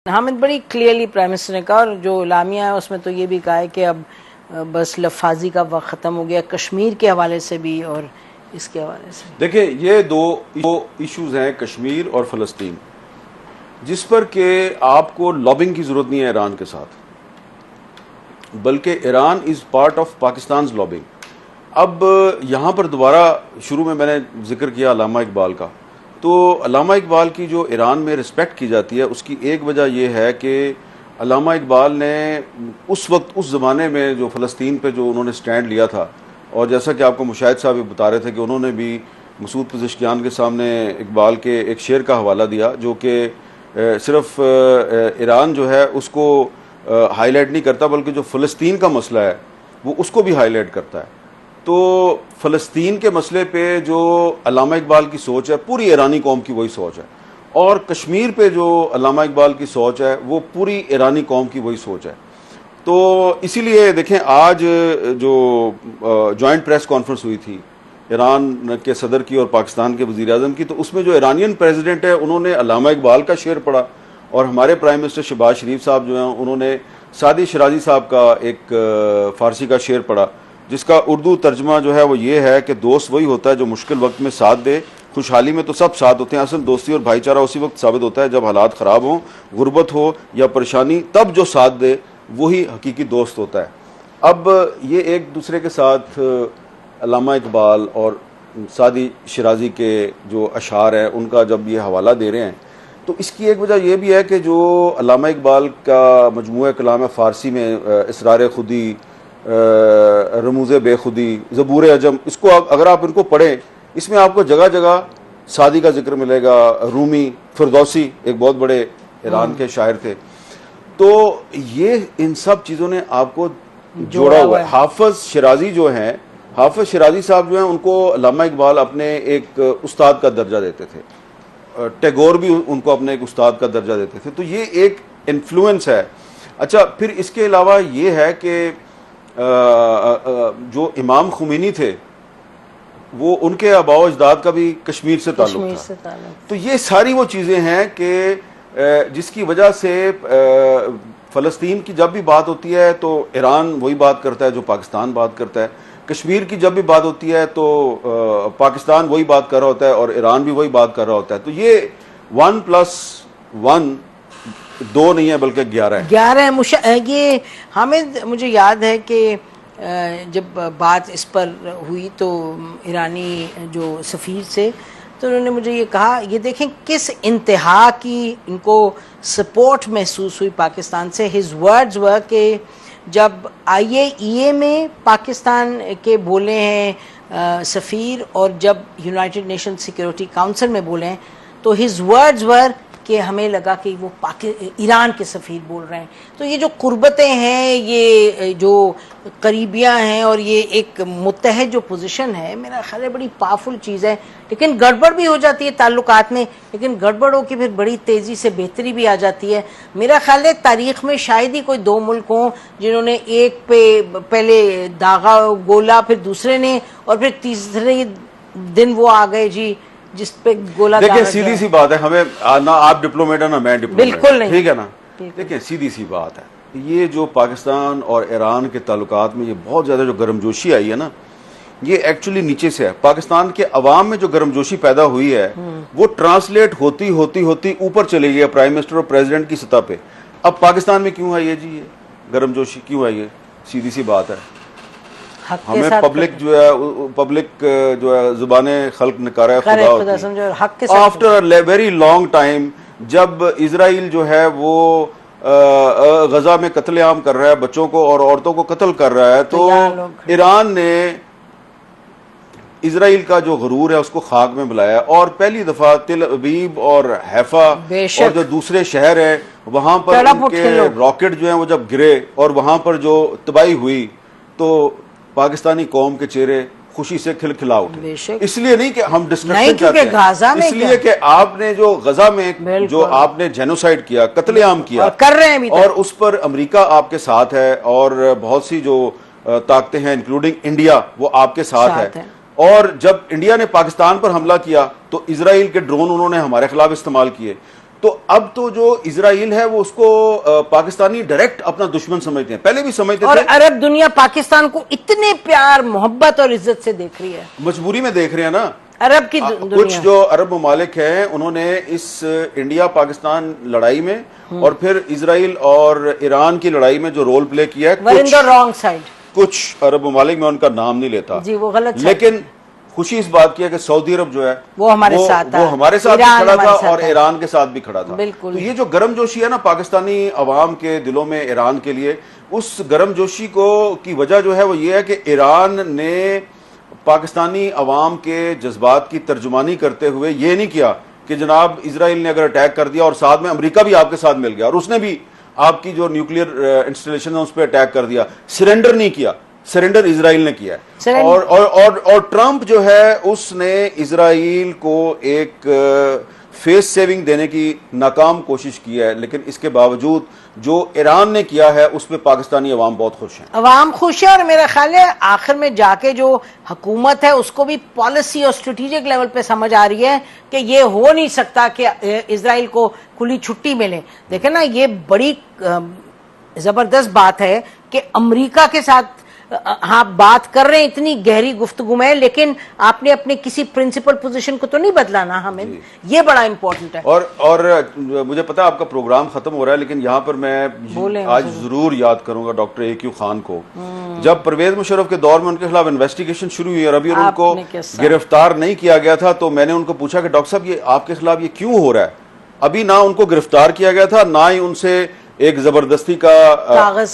हामिद, बड़ी clearly prime minister ने कहा, और जो लामिया है उसमें तो ये भी कहा है कि अब बस लफाजी का वक्त ख़त्म हो गया, कश्मीर के हवाले से भी और इसके हवाले से। देखिए, ये दो इश्यूज हैं, कश्मीर और फ़लस्तीन, जिस पर के आपको लॉबिंग की ज़रूरत नहीं है ईरान के साथ, बल्कि Iran is part of Pakistan lobbying. अब यहाँ पर दोबारा शुरू में मैंने जिक्र किया अल्लामा इकबाल का, तो अल्लामा इकबाल की जो ईरान में रिस्पेक्ट की जाती है उसकी एक वजह यह है कि अल्लामा इकबाल ने उस वक्त, उस ज़माने में जो फ़लस्तीन पे जो उन्होंने स्टैंड लिया था, और जैसा कि आपको मुशाहिद साहब भी बता रहे थे कि उन्होंने भी मसूद पज़ेश्कियान के सामने इकबाल के एक शेर का हवाला दिया जो कि सिर्फ ईरान जो है उसको हाईलाइट नहीं करता, बल्कि जो फ़लस्तीन का मसला है वो उसको भी हाईलाइट करता है। तो फ़लस्तीन के मसले पे जो अल्लामा इकबाल की सोच है, पूरी ईरानी कौम की वही सोच है, और कश्मीर पे जो अल्लामा इकबाल की सोच है वो पूरी ईरानी कौम की वही सोच है। तो इसीलिए देखें, आज जो जॉइंट प्रेस कॉन्फ्रेंस हुई थी ईरान के सदर की और पाकिस्तान के वज़ीर आज़म की, तो उसमें जो ईरानियन प्रेसिडेंट है उन्होंने अल्लामा इकबाल का शेर पढ़ा, और हमारे प्राइम मिनिस्टर शहबाज शरीफ साहब जो हैं उन्होंने सादी शिराजी साहब का एक फ़ारसी का शेर पढ़ा, जिसका उर्दू तर्जमा जो है वो ये है कि दोस्त वही होता है जो मुश्किल वक्त में साथ दे, खुशहाली में तो सब साथ होते हैं, असल दोस्ती और भाईचारा उसी वक्त साबित होता है जब हालात ख़राब हों, गुर्बत हो या परेशानी, तब जो साथ दे वही हकीकी दोस्त होता है। अब ये एक दूसरे के साथ अल्लामा इकबाल और सादी शिराजी के जो अशार हैं उनका जब ये हवाला दे रहे हैं, तो इसकी एक वजह यह भी है कि जो अल्लामा इकबाल का मजमूआ कलाम है फ़ारसी में, इसरार खुदी, रमूज़ बेखुदी, ज़बूर अजम, इसको अगर आप इनको पढ़ें, इसमें आपको जगह जगह सादी का जिक्र मिलेगा, रूमी, फिरदौसी एक बहुत बड़े ईरान के शायर थे। तो ये इन सब चीज़ों ने आपको जोड़ा हुआ है। हाफिज शिराजी जो हैं, हाफिज शिराजी साहब जो हैं उनको अल्लामा इकबाल अपने एक उस्ताद का दर्जा देते थे, टैगोर भी उनको अपने एक उस्ताद का दर्जा देते थे, तो ये एक इन्फ्लुएंस है। अच्छा, फिर इसके अलावा ये है कि जो इमाम खुमैनी थे वो उनके आबाओ अजदाद का भी कश्मीर से ताल्लुक था। तो ये सारी वो चीज़ें हैं कि जिसकी वजह से फ़लस्तीन की जब भी बात होती है तो ईरान वही बात करता है जो पाकिस्तान बात करता है, कश्मीर की जब भी बात होती है तो पाकिस्तान वही बात कर रहा होता है और ईरान भी वही बात कर रहा होता है। तो ये 1+1 2 नहीं है बल्कि 11 है। ये हामिद, मुझे याद है कि जब बात इस पर हुई तो ईरानी जो सफ़ीर से, तो उन्होंने मुझे ये कहा, ये देखें किस इंतहा की इनको सपोर्ट महसूस हुई पाकिस्तान से। हिज वर्ड्स वर कि जब IAEA में पाकिस्तान के बोले हैं सफ़ीर, और जब यूनाइटेड नेशन सिक्योरिटी काउंसिल में बोले हैं, तो हिज वर्ड्स वर कि हमें लगा कि वो ईरान के सफ़ीर बोल रहे हैं। तो ये जो कुर्बतें हैं, ये जो करीबियाँ हैं, और ये एक मुत्तहद जो पोजीशन है, मेरा ख्याल है बड़ी पावरफुल चीज़ है। लेकिन गड़बड़ भी हो जाती है ताल्लुकात में, लेकिन गड़बड़ हो के फिर बड़ी तेज़ी से बेहतरी भी आ जाती है। मेरा ख्याल है तारीख़ में शायद ही कोई 2 मुल्क हों जिन्होंने एक पे पहले दागा गोला, फिर दूसरे ने, और फिर तीसरे दिन वो आ गए जी जिस पे गोला। देखिए, सीधी सी बात है, हमें ना आप डिप्लोमेट है ना मैं डिप्लोमेट, बिल्कुल नहीं, ठीक है ना। देखिए, सीधी सी बात है, ये जो पाकिस्तान और ईरान के ताल्लुकात में ये बहुत ज्यादा जो गर्मजोशी आई है ना, ये एक्चुअली नीचे से है। पाकिस्तान के अवाम में जो गर्मजोशी पैदा हुई है वो ट्रांसलेट होती होती होती ऊपर चली गई है प्राइम मिनिस्टर और प्रेसिडेंट की सतह पे। अब पाकिस्तान में क्यों आई है जी ये गर्मजोशी, क्यों आई है? सीधी सी बात है, हमें पब्लिक जो है जुबाने खल्क निकारा है खुदा after a very long time, जब इजराइल जो है वो गजा में कत्लेआम कर रहा है, बच्चों को और औरतों को कत्ल कर रहा है, तो ईरान ने इजराइल का जो गरूर है उसको खाक में बुलाया, और पहली दफा तिल अबीब और हैफा और जो दूसरे शहर है वहां पर उनके रॉकेट जो है वो जब गिरे और वहां पर जो तबाही हुई, तो पाकिस्तानी कौम के चेहरे खुशी से खिलखिला उठे। इसलिए नहीं कि हम डिस्ट्रक्शन चाहते हैं, इसलिए कि आपने जो गजा में जो आपने जेनोसाइड किया, कत्लेआम किया, और कर रहे हैं, और उस पर अमेरिका आपके साथ है और बहुत सी जो ताकतें हैं इंक्लूडिंग इंडिया वो आपके साथ है। और जब इंडिया ने पाकिस्तान पर हमला किया तो इजराइल के ड्रोन उन्होंने हमारे खिलाफ इस्तेमाल किए। तो अब तो जो इजराइल है वो उसको पाकिस्तानी डायरेक्ट अपना दुश्मन समझते हैं, पहले भी समझते और थे। अरब दुनिया पाकिस्तान को इतने प्यार मोहब्बत और इज्जत से देख रही है, मजबूरी में देख रहे हैं ना। अरब की कुछ दुनिया। जो अरब ममालिक हैं उन्होंने इस इंडिया पाकिस्तान लड़ाई में और फिर इजराइल और ईरान की लड़ाई में जो रोल प्ले किया है, इन द रॉन्ग साइड। कुछ अरब ममालिक में उनका नाम नहीं लेता जी, वो गलत, लेकिन खुशी इस बात की है कि सऊदी अरब जो है वो हमारे साथ वो हमारे साथ भी खड़ा था और है। ईरान के साथ भी खड़ा था। बिल्कुल। तो ये जो गर्मजोशी है ना पाकिस्तानी अवाम के दिलों में ईरान के लिए, उस गर्मजोशी को की वजह जो है वो ये है कि ईरान ने पाकिस्तानी अवाम के जज्बात की तर्जुमानी करते हुए ये नहीं किया कि जनाब इजराइल ने अगर अटैक कर दिया और साथ में अमेरिका भी आपके साथ मिल गया और उसने भी आपकी जो न्यूक्लियर इंस्टॉलेशन है उस पर अटैक कर दिया, सरेंडर नहीं किया। सरेंडर इजराइल ने किया है। और ट्रंप जो है उसने इजराइल को एक फेस सेविंग देने की नाकाम कोशिश की है, लेकिन इसके बावजूद जो ईरान ने किया है उस पर पाकिस्तानी अवाम बहुत खुश है। अवाम खुश है और मेरा ख्याल है आखिर में जाके जो हुकूमत है उसको भी पॉलिसी और स्ट्रेटेजिक लेवल पे समझ आ रही है कि ये हो नहीं सकता कि इजराइल को खुली छुट्टी मिले। देखें ना, ये बड़ी जबरदस्त बात है कि अमेरिका के साथ हाँ बात कर रहे हैं, इतनी गहरी गुफ्तगू में, लेकिन आपने अपने किसी प्रिंसिपल पोजीशन को तो नहीं बदला ना हमें, ये बड़ा इंपॉर्टेंट है। और मुझे पता है आपका प्रोग्राम खत्म हो रहा है, लेकिन यहाँ पर मैं आज जरूर याद करूंगा डॉक्टर AQ खान को। जब परवेज मुशर्रफ के दौर में उनके खिलाफ इन्वेस्टिगेशन शुरू हुई और अभी उनको गिरफ्तार नहीं किया गया था, तो मैंने उनको पूछा कि डॉक्टर साहब ये आपके खिलाफ ये क्यों हो रहा है? अभी ना उनको गिरफ्तार किया गया था, ना ही उनसे एक जबरदस्ती का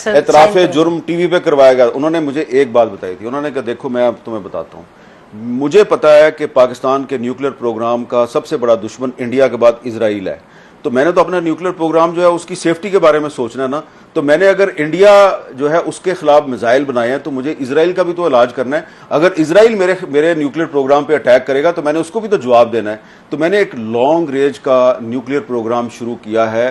एतराफ जुर्म टीवी पे करवाया गया। उन्होंने मुझे एक बात बताई थी, उन्होंने कहा देखो मैं अब तुम्हें बताता हूँ, मुझे पता है कि पाकिस्तान के न्यूक्लियर प्रोग्राम का सबसे बड़ा दुश्मन इंडिया के बाद इजराइल है, तो मैंने तो अपना न्यूक्लियर प्रोग्राम जो है उसकी सेफ्टी के बारे में सोचना है ना, तो मैंने अगर इंडिया जो है उसके खिलाफ मिसाइल बनाए हैं तो मुझे इजराइल का भी तो इलाज करना है। अगर इजराइल मेरे न्यूक्लियर प्रोग्राम पे अटैक करेगा तो मैंने उसको भी तो जवाब देना है। तो मैंने एक लॉन्ग रेंज का न्यूक्लियर प्रोग्राम शुरू किया है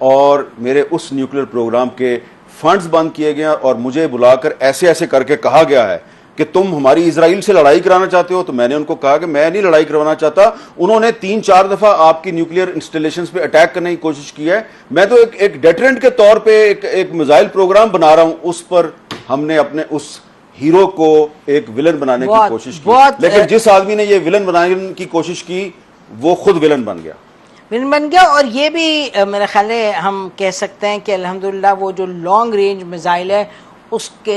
और मेरे उस न्यूक्लियर प्रोग्राम के फंड्स बंद किए गए और मुझे बुलाकर ऐसे ऐसे करके कहा गया है कि तुम हमारी इजराइल से लड़ाई कराना चाहते हो। तो मैंने उनको कहा कि मैं नहीं लड़ाई करवाना चाहता। उन्होंने 3-4 दफा आपकी न्यूक्लियर इंस्टॉलेशंस पे अटैक करने की कोशिश की है। मैं तो एक डेटरेंट के तौर पे एक मिसाइल प्रोग्राम बना रहा हूं, उस पर हमने अपने उस हीरो को एक विलन बनाने की कोशिश की, लेकिन जिस आदमी ने ये विलन बनाने की कोशिश की वो खुद विलन बन गया। और ये भी मेरा ख्याल है हम कह सकते हैं कि अल्हम्दुलिल्लाह वो जो लॉन्ग रेंज मिसाइल है उसके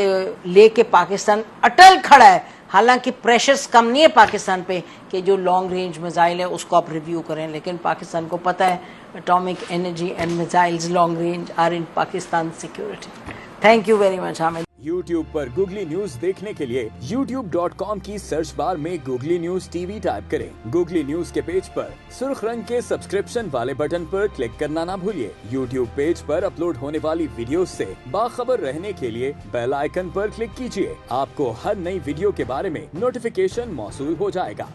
लेके पाकिस्तान अटल खड़ा है। हालांकि प्रेशर्स कम नहीं है पाकिस्तान पे कि जो लॉन्ग रेंज मिसाइल है उसको आप रिव्यू करें, लेकिन पाकिस्तान को पता है atomic energy and missiles long range are in Pakistan security. Thank you very much Hamid. YouTube पर गूगली न्यूज देखने के लिए youtube.com की सर्च बार में गूगली न्यूज TV टाइप करें। गूगली न्यूज के पेज पर सुर्ख रंग के सब्सक्रिप्शन वाले बटन पर क्लिक करना ना भूलिए। YouTube पेज पर अपलोड होने वाली वीडियोस से बाखबर रहने के लिए बेल आइकन पर क्लिक कीजिए। आपको हर नई वीडियो के बारे में नोटिफिकेशन मौसूल हो जाएगा।